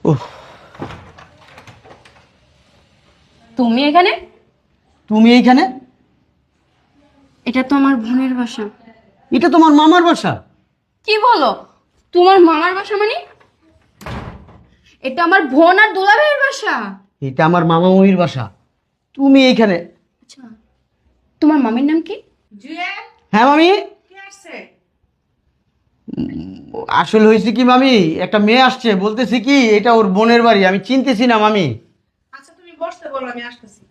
ওহ, তুমি এখানে? তুমি এইখানে? এটা তো আমার বোনের বাসা। এটা তোমার মামার বাসা? কি বলো? তোমার মামার বাসা মানে? এটা আমার বোন আর দুলাভাইয়ের বাসা। এটা আমার মামা মামির বাসা। তুমি এইখানে? আচ্ছা, তোমার মামির নাম কি? হ্যাঁ মামি। আসলে হয়েছে কি মামি, একটা মেয়ে আসছে, বলতেছি কি এটা ওর বোনের বাড়ি, আমি চিনতেছি না মামি। আচ্ছা তুমি বসতে বলো, আমি আসতেছি।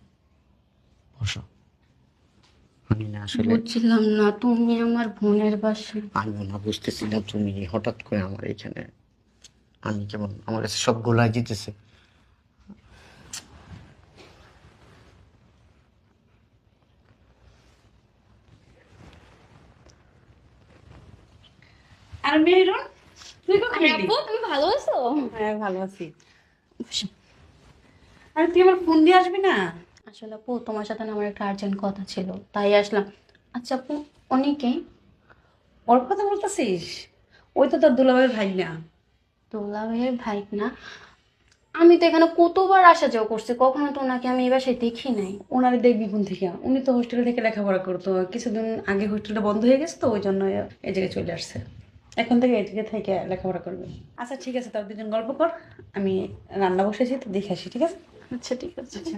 বসো। আমি না আসলে বুঝছিলাম না তুমি আমার বোনের বাসা। আমিও না বুঝতেছিলাম তুমি হঠাৎ করে আমার এখানে। আমি কেমন আমার কাছে সব গোলায় যেতেছে। আর মেহেরুন, তুই কখন আরে এলি? আপু, তুমি ভালো আছো? হ্যাঁ ভালো আছি। আরে তুই আমার ফোন দিয়ে আসবি না? আসলে আপু, তোমার সাথে না আমার একটা আর্জেন্ট কথা ছিল, তাই আসলাম। আচ্ছা আপু, অনেকে ওর কথা বলতেছিস? ওই তো তোর দুলাভাইয়ের ভাই না? দুলাভাইয়ের ভাই না? আমি তো এখানে কতবার আসা যাওয়া করছি, কখনো তো ওনাকে আমি এই বাসায় দেখি নাই। ওনারে দেখবি কোন থেকে? উনি তো হোস্টেলে থেকে লেখাপড়া করতো, কিছুদিন আগে হোস্টেলটা বন্ধ হয়ে গেছে তো ওই জন্য এই জায়গায় চলে আসছে। এখন থেকে এই জায়গায় থেকে লেখাপড়া করবে। আচ্ছা ঠিক আছে, তোর দুজন গল্প কর, আমি রান্না বসেছি তো দেখে আসি, ঠিক আছে? আচ্ছা ঠিক আছে। আচ্ছা।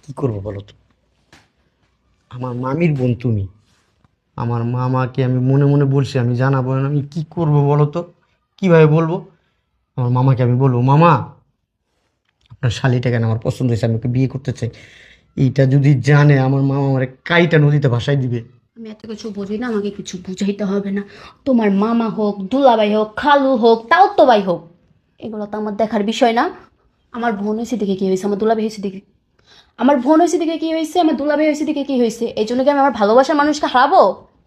কি করবো বলো তো? আমার মামির বোন তুমি। আমার মামাকে আমি মনে মনে বলছি আমি জানাবো না, আমি কি করব বলো তো? কিভাবে বলবো? আমার মামাকে আমি বলবো, মামা আপনার শালিটা কেন আমার পছন্দ হয়েছে, আমি ওকে বিয়ে করতে চাই। এইটা যদি জানে আমার মামা আমার কাইটা নদীতে ভাসায় দিবে। আমি এত কিছু বুঝি না, আমাকে কিছু বুঝাইতে হবে না। তোমার মামা হোক, দুলাভাই হোক, খালু হোক, তাও তো ভাই হোক, এগুলো তো আমার দেখার বিষয় না। আমার বোন হয়েছে দেখে কি হয়েছে, আমার দুলাভাই হয়েছে দেখে, আমার বোন হয়েছে দেখে কি হয়েছে, আমার দুলাভাই হয়েছে দেখে কি হয়েছে, এই জন্য কি আমি আমার ভালোবাসার মানুষকে হারাবো?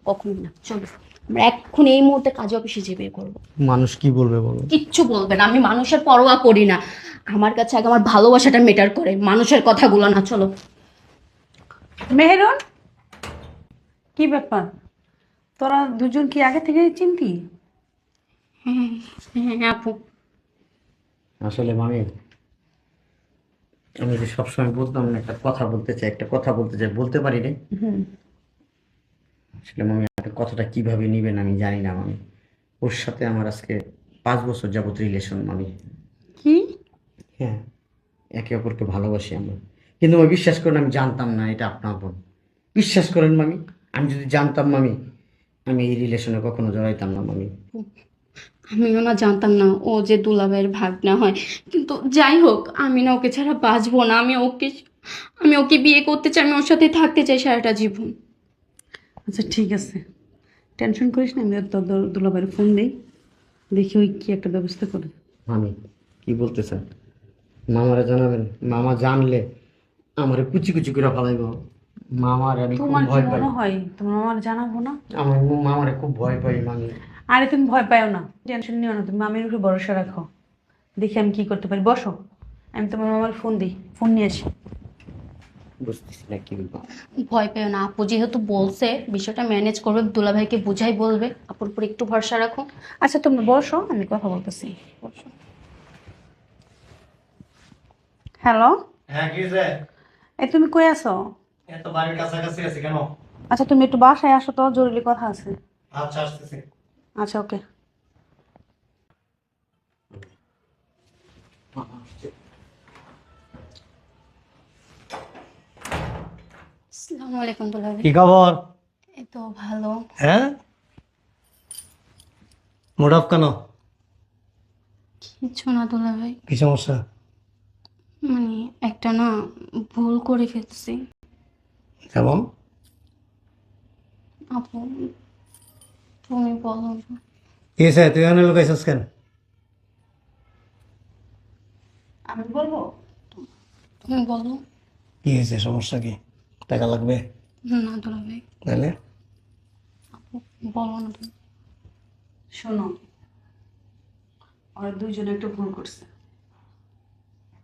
কখনোই না। চলো আমরা এখন এই মুহূর্তে কাজে অফিসে যেয়ে বিয়ে করবো। মানুষ কি বলবে বলো? কিচ্ছু বলবে না, আমি মানুষের পরোয়া করি না। আমার কাছে আগে আমার ভালোবাসাটা মেটার করে, মানুষের কথাগুলো না। চলো। মেহেরুন, কি ব্যাপার? তোরা দুজন কি আগে থেকে চিনতি? হ্যাঁ, হ্যাঁ আপু। আসলে মামি, আমি যে সবসময় বলতাম না একটা কথা বলতে চাই, একটা কথা বলতে চাই, বলতে পারি না। হুম। আসলে মামি একটা কথাটা কিভাবে নিবেন আমি জানি না মামি। ওর সাথে আমার আজকে 5 বছর যাবত রিলেশন মামি। কি? হ্যাঁ, একে অপরকে ভালোবাসি আমরা। কিন্তু আমি বিশ্বাস করেন, আমি জানতাম না এটা আপনার বোন। বিশ্বাস করেন মামি, আমি যদি জানতাম মামি, আমি এই রিলেশনে কখনো জড়াইতাম না মামি। আমিও না জানতাম না ও যে দুলাভাইয়ের ভাগনা হয়, কিন্তু যাই হোক, আমি না ওকে ছাড়া বাঁচবো না। আমি ওকে বিয়ে করতে চাই, আমি ওর সাথে থাকতে চাই সারাটা জীবন। আচ্ছা ঠিক আছে, টেনশন করিস না, আমি তোর দুলাভাইয়ের ফোন দিই, দেখি ওই কি একটা ব্যবস্থা করে। মামি কি বলতেছেন? মামারা জানাবেন? মামা জানলে আমারে কুচি কুচি করে ফেলাইব। মামার আমি খুব তোমার কি ভয় পাই। মনে হয় তোমার আমার জানাবো না? আমার মামারে খুব ভয় পাই মামি। আরে তুমি ভয় পাও না, টেনশন নিও না, তুমি মামির উপরে ভরসা রাখো। দেখি আমি কি করতে পারি, বসো। আমি তোমার মামার ফোন দিই, ফোন নিয়ে আসি। বুঝতেছি না কি বলবো। ভয় পেও না, আপু যেহেতু বলছে বিষয়টা ম্যানেজ করবে, দুলাভাইকে বুঝাই বলবে, আপুর উপর একটু ভরসা রাখো। আচ্ছা তুমি বসো, আমি কথা বলতেছি, বসো। হ্যালো। হ্যাঁ কি যে এই তুমি কই আছো? এত বাড়ির কাছাকাছি আছে কেন? আচ্ছা তুমি একটু বাসায় আসো তো, জরুরি কথা আছে। আচ্ছা আসতেছি। আচ্ছা ওকে। আসসালামু আলাইকুম দুলাভাই। কি খবর? এই তো ভালো। হ্যাঁ, মুড অফ কেন? কিছু না দুলাভাই, কি সমস্যা? মানে একটা না ভুল করে ফেলছি। যেমন? আপু, তুমি বলো না। কি হয়েছে, তুই এখানে লুকাইছিস কেন? আমি বলবো? তুমি বলো। কি হয়েছে, সমস্যা কি? টাকা লাগবে? না দুলাভাই, তাহলে? আপু বলো না তুমি। শোনো, ওরা দুইজনে একটু ভুল করছে।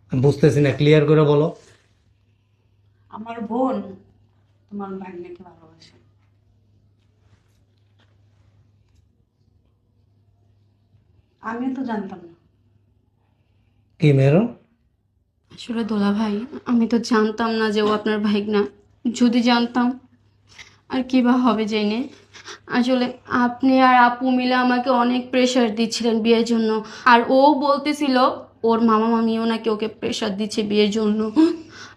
আমি বুঝতেছি না, ক্লিয়ার করে বলো। আমার বোন তোমার ভাগ্নেকে ভালোবাসে। আমিও তো জানতাম না। কি মেয়েরও? আসলে দোলা ভাই, আমি তো জানতাম না যে ও আপনার ভাইগনা। যদি জানতাম আর কি বা হবে জেনে। আসলে আপনি আর আপু মিলে আমাকে অনেক প্রেশার দিচ্ছিলেন বিয়ের জন্য। আর ও বলতেছিল ওর মামা মামিও নাকি ওকে প্রেশার দিচ্ছে বিয়ের জন্য।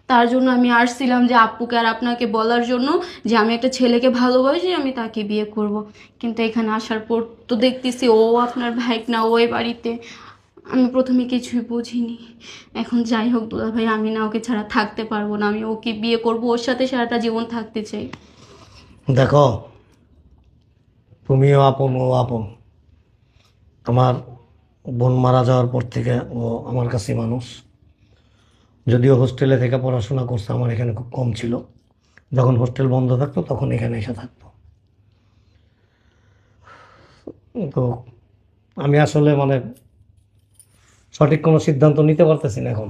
তার জন্য আমি আসছিলাম যে আপুকে আর আপনাকে বলার জন্য যে আমি একটা ছেলেকে ভালোবাসি, আমি তাকে বিয়ে করব। কিন্তু এখানে আসার পর তো দেখতেছি ও আপনার ভাইগনা, ওই বাড়িতে। আমি প্রথমে কিছুই বুঝিনি। এখন যাই হোক দুলা ভাই, আমি না ওকে ছাড়া থাকতে পারবো না। আমি ওকে বিয়ে করব, ওর সাথে সারাটা জীবন থাকতে চাই। দেখো, তুমিও আপন, ও আপন। আমার বোন মারা যাওয়ার পর থেকে ও আমার কাছে মানুষ। যদিও হোস্টেলে থেকে পড়াশোনা করছে, আমার এখানে খুব কম ছিল। যখন হোস্টেল বন্ধ থাকতো তখন এখানে এসে থাকতো। তো আমি আসলে মানে সঠিক কোনো সিদ্ধান্ত নিতে পারতেছি না এখন।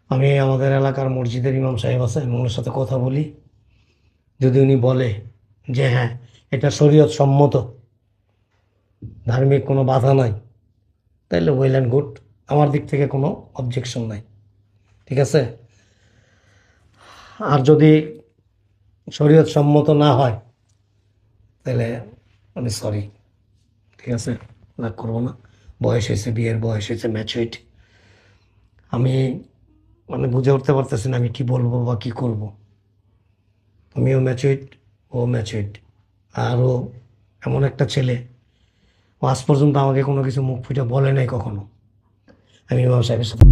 আমি আমাদের এলাকার মসজিদের ইমাম সাহেব আছে, আমি ওনার সাথে কথা বলি। যদি উনি বলে যে হ্যাঁ এটা শরীয়ত সম্মত, ধার্মিক কোনো বাধা নাই, তাইলে ওয়েল অ্যান্ড গুড। আমার দিক থেকে কোনো অবজেকশন নাই, ঠিক আছে। আর যদি শরীয়ত সম্মত না হয় তাহলে আমি সরি, ঠিক আছে, রাগ করবো না। বয়স হয়েছে, বিয়ের বয়স হয়েছে, ম্যাচুইড। আমি মানে বুঝে উঠতে পারতেছি না আমি কি বলবো বা কি করব। তুমিও ম্যাচুইড, ও ম্যাচুইড। আর ও এমন একটা ছেলে, ও আজ পর্যন্ত আমাকে কোনো কিছু মুখ ফুটে বলে নাই কখনো। আমি ইমাম সাহেবের সাথে